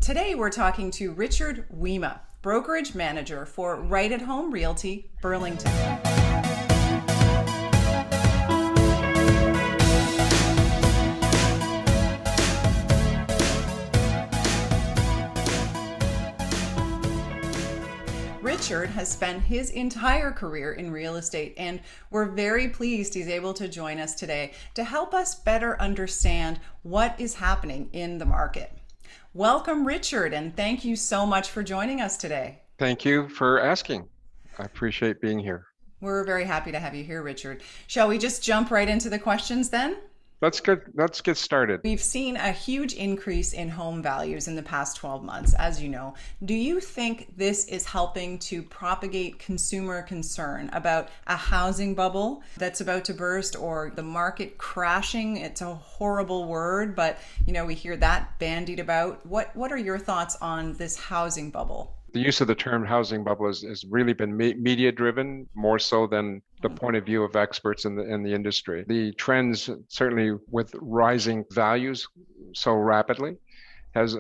Today we're talking to Richard Weima, Brokerage Manager for Right At Home Realty, Burlington. Richard has spent his entire career in real estate, and we're very pleased he's able to join us today to help us better understand what is happening in the market. Welcome, Richard, and thank you so much for joining us today. Thank you for asking. I appreciate being here. We're very happy to have you here, Richard. Shall we just jump right into the questions then? Let's get started. We've seen a huge increase in home values in the past 12 months, as you know. Do you think this is helping to propagate consumer concern about a housing bubble that's about to burst or the market crashing? It's a horrible word, but we hear that bandied about. What are your thoughts on this housing bubble? The use of the term housing bubble has really been media driven more so than the point of view of experts in the industry. The trends, certainly with rising values so rapidly, has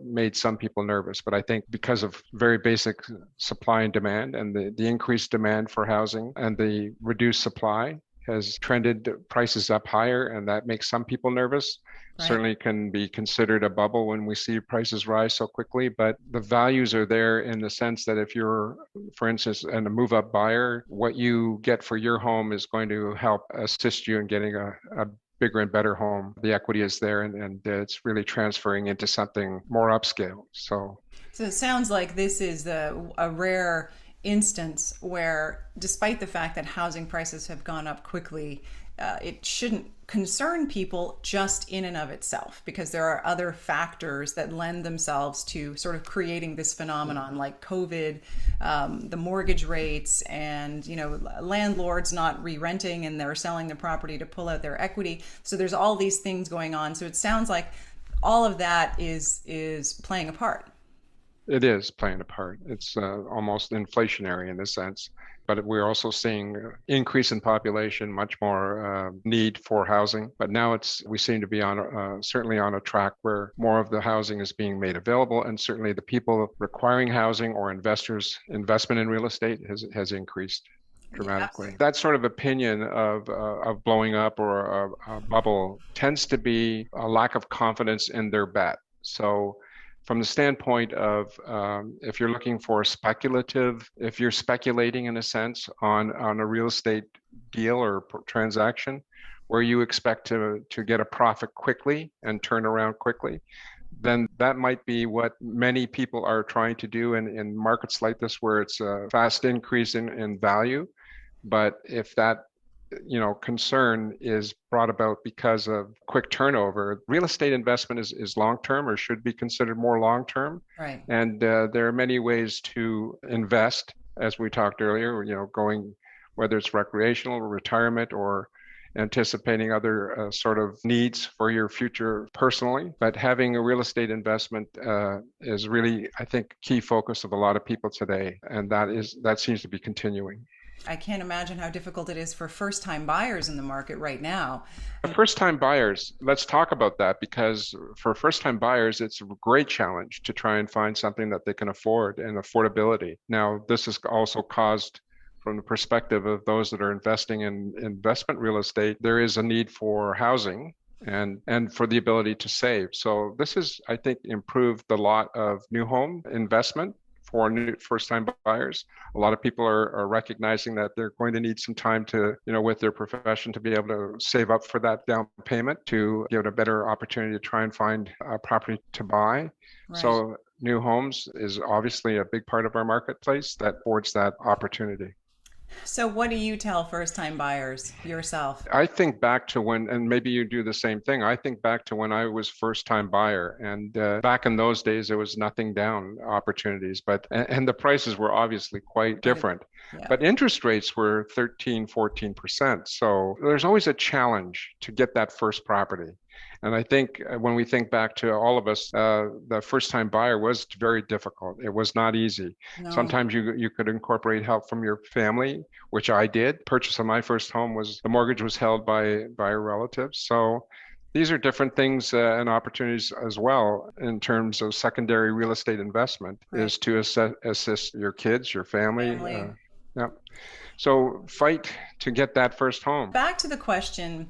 made some people nervous. But I think because of very basic supply and demand and the increased demand for housing and the reduced supply has trended prices up higher, and that makes some people nervous. Right. Certainly can be considered a bubble when we see prices rise so quickly, but the values are there in the sense that if you're, for instance, a move-up buyer, what you get for your home is going to help assist you in getting a bigger and better home. The equity is there, and it's really transferring into something more upscale. So it sounds like this is a rare instance where, despite the fact that housing prices have gone up quickly, it shouldn't concern people just in and of itself, because there are other factors that lend themselves to sort of creating this phenomenon, like COVID, the mortgage rates, and landlords not re-renting and they're selling the property to pull out their equity. So there's all these things going on. So it sounds like all of that is playing a part. It is playing a part. It's almost inflationary in a sense, but we're also seeing increase in population, much more need for housing. But now we seem to be certainly on a track where more of the housing is being made available, and certainly the people requiring housing or investment in real estate has increased dramatically. Yes. That sort of opinion of blowing up or a bubble tends to be a lack of confidence in their bet. So from the standpoint of if you're looking for if you're speculating in a sense on a real estate deal or transaction where you expect to get a profit quickly and turn around quickly, then that might be what many people are trying to do in markets like this, where it's a fast increase in value. But if that concern is brought about because of quick turnover, real estate investment is long-term, or should be considered more long-term. Right. And there are many ways to invest, as we talked earlier, going, whether it's recreational or retirement or anticipating other sort of needs for your future personally. But having a real estate investment is really, I think, key focus of a lot of people today. And that seems to be continuing. I can't imagine how difficult it is for first-time buyers in the market right now. First-time buyers, let's talk about that, because for first-time buyers, it's a great challenge to try and find something that they can afford, and affordability. Now, this is also caused from the perspective of those that are investing in investment real estate. There is a need for housing and for the ability to save. So this has, I think, improved the lot of new home investment for new first-time buyers. A lot of people are recognizing that they're going to need some time to, with their profession, to be able to save up for that down payment to get a better opportunity to try and find a property to buy. Right. So new homes is obviously a big part of our marketplace that affords that opportunity. So what do you tell first-time buyers yourself? I think back to when, and maybe you do the same thing, I think back to when I was first-time buyer. And back in those days, there was nothing down opportunities, and the prices were obviously quite different. Yeah. But interest rates were 13, 14%. So there's always a challenge to get that first property. And I think when we think back to all of us, the first-time buyer was very difficult. It was not easy. No. Sometimes you could incorporate help from your family, which I did. Purchase of my first home the mortgage was held by a relative. So These are different things and opportunities as well in terms of secondary real estate investment Right. is to assist your kids, your family. Family. Yeah. So fight to get that first home. Back to the question,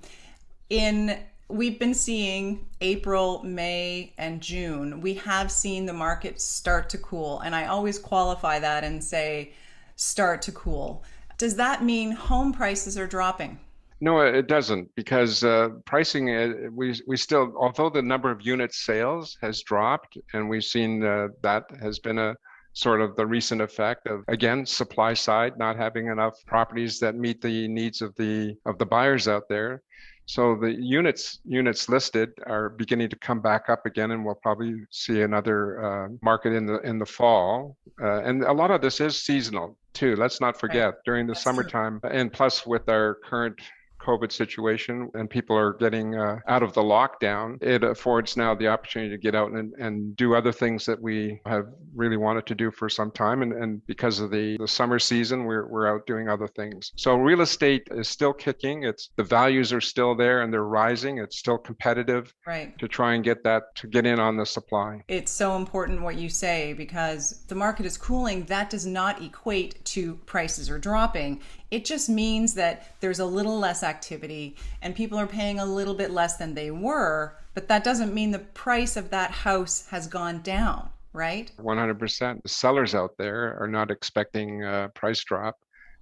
in we've been seeing April, May, and June. We have seen the market start to cool, and I always qualify that and say start to cool. Does that mean home prices are dropping? No, it doesn't because pricing, we still, although the number of unit sales has dropped, and we've seen that has been a sort of the recent effect of, again, supply side not having enough properties that meet the needs of the buyers out there. So the units listed are beginning to come back up again, and we'll probably see another market in the fall. And a lot of this is seasonal too. Let's not Right. forget during the That's true. summertime, and plus with our current COVID situation and people are getting out of the lockdown, it affords now the opportunity to get out and do other things that we have really wanted to do for some time. And because of the summer season, we're out doing other things. So real estate is still kicking. It's the values are still there and they're rising. It's still competitive Right. to try and get that to get in on the supply. It's so important what you say because the market is cooling. That does not equate to prices are dropping. It just means that there's a little less activity and people are paying a little bit less than they were, but that doesn't mean the price of that house has gone down, right? 100%. The sellers out there are not expecting a price drop.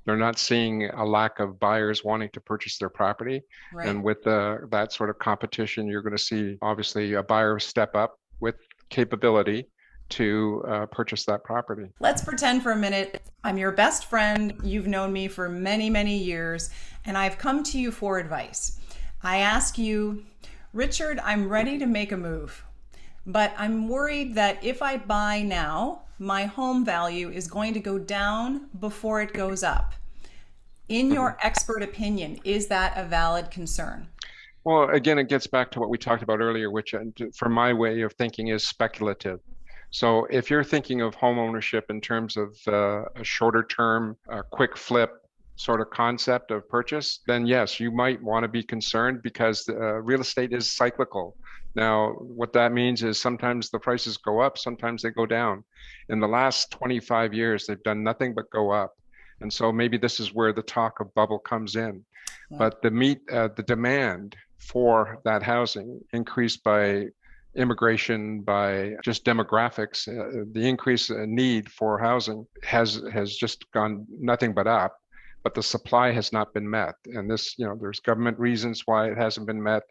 They're not seeing a lack of buyers wanting to purchase their property. Right. And with that sort of competition, you're going to see obviously a buyer step up with capability to purchase that property. Let's pretend for a minute I'm your best friend. You've known me for many, many years, and I've come to you for advice. I ask you, Richard, I'm ready to make a move, but I'm worried that if I buy now, my home value is going to go down before it goes up. In Mhm. your expert opinion, is that a valid concern? Well, again, it gets back to what we talked about earlier, which from my way of thinking is speculative. So if you're thinking of home ownership in terms of a shorter term, quick flip sort of concept of purchase, then yes, you might want to be concerned because real estate is cyclical. Now, what that means is sometimes the prices go up, sometimes they go down. In the last 25 years, they've done nothing but go up. And so maybe this is where the talk of bubble comes in. Yeah. But the demand for that housing increased by immigration, by just demographics. The increase in need for housing has just gone nothing but up, but the supply has not been met. And this, there's government reasons why it hasn't been met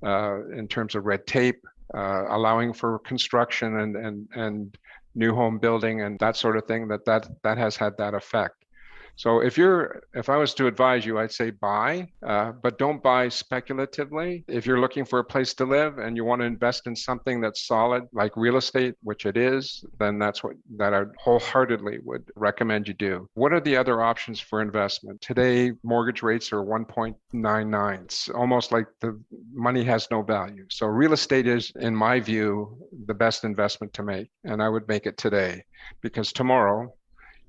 in terms of red tape, allowing for construction and new home building and that sort of thing. That has had that effect. So if I was to advise you, I'd say buy, but don't buy speculatively. If you're looking for a place to live and you want to invest in something that's solid, like real estate, which it is, then that's what that I wholeheartedly would recommend you do. What are the other options for investment? Today, mortgage rates are 1.99. It's almost like the money has no value. So real estate is, in my view, the best investment to make, and I would make it today because tomorrow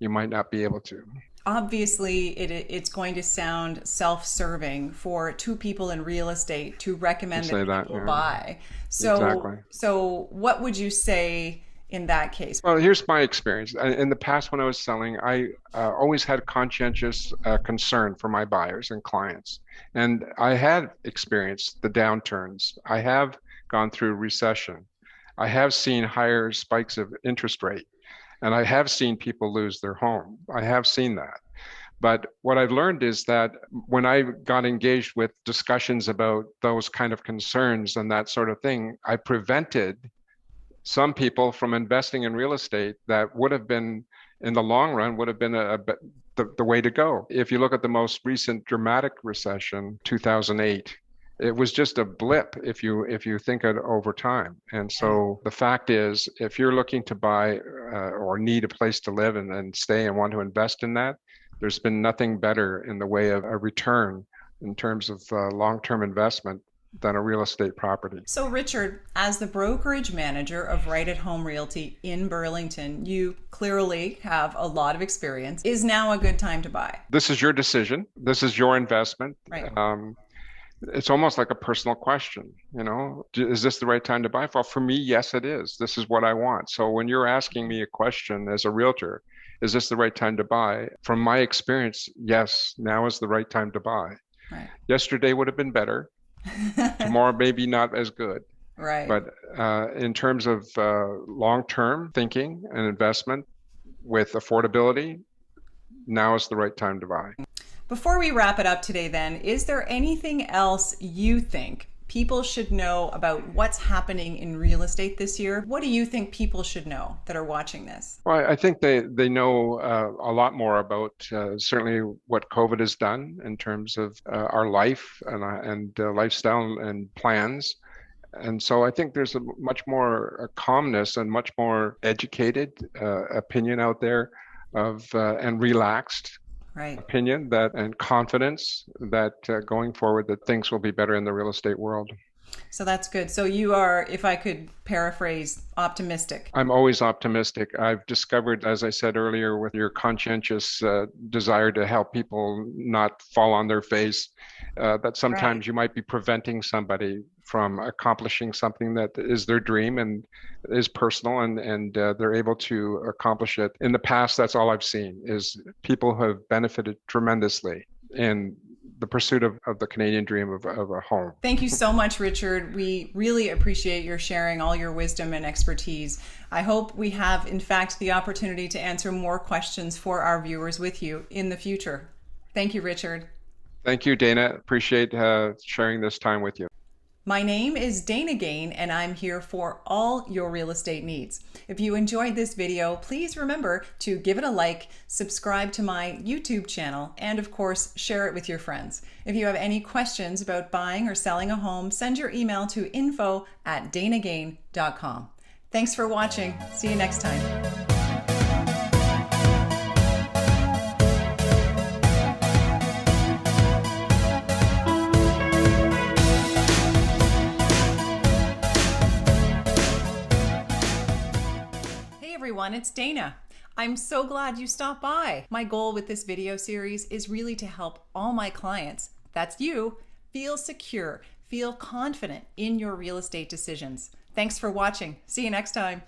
you might not be able to. Obviously, it's going to sound self-serving for two people in real estate to You recommend say that that, people yeah, buy. So, exactly. so what would you say in that case? Well, here's my experience. In the past, when I was selling, I always had conscientious concern for my buyers and clients. And I had experienced the downturns. I have gone through recession. I have seen higher spikes of interest rate. And I have seen people lose their home. I have seen that. But what I've learned is that when I got engaged with discussions about those kind of concerns and that sort of thing, I prevented some people from investing in real estate that would have been, in the long run, would have been the way to go. If you look at the most recent dramatic recession, 2008, it was just a blip if you think it over time. And Right. so the fact is, if you're looking to buy or need a place to live and stay and want to invest in that, there's been nothing better in the way of a return in terms of long-term investment than a real estate property. So, Richard, as the brokerage manager of Right at Home Realty in Burlington, you clearly have a lot of experience. Is now a good time to buy? This is your decision. This is your investment. Right. It's almost like a personal question, is this the right time to buy? Well, for me, yes, it is. This is what I want. So when you're asking me a question as a realtor, is this the right time to buy? From my experience, yes, now is the right time to buy. Right. Yesterday would have been better. Tomorrow, maybe not as good. Right. But in terms of long-term thinking and investment with affordability, now is the right time to buy. Before we wrap it up today, then, is there anything else you think people should know about what's happening in real estate this year? What do you think people should know that are watching this? Well, I think they know a lot more about certainly what COVID has done in terms of our life and lifestyle and plans. And so I think there's a much more calmness and much more educated opinion out there and relaxed Right. opinion and confidence that going forward that things will be better in the real estate world. So that's good. So you are, if I could paraphrase, optimistic. I'm always optimistic. I've discovered, as I said earlier, with your conscientious desire to help people not fall on their face, that sometimes Right. you might be preventing somebody from accomplishing something that is their dream and is personal, and they're able to accomplish it. In the past, that's all I've seen is people who have benefited tremendously in the pursuit of the Canadian dream of a home. Thank you so much, Richard. We really appreciate your sharing all your wisdom and expertise. I hope we have, in fact, the opportunity to answer more questions for our viewers with you in the future. Thank you, Richard. Thank you, Dana. Appreciate sharing this time with you. My name is Dana Gain, and I'm here for all your real estate needs. If you enjoyed this video, please remember to give it a like, subscribe to my YouTube channel, and of course, share it with your friends. If you have any questions about buying or selling a home, send your email to info@danagain.com. Thanks for watching. See you next time. Everyone, it's Dana. I'm so glad you stopped by. My goal with this video series is really to help all my clients, that's you, feel secure, feel confident in your real estate decisions. Thanks for watching. See you next time.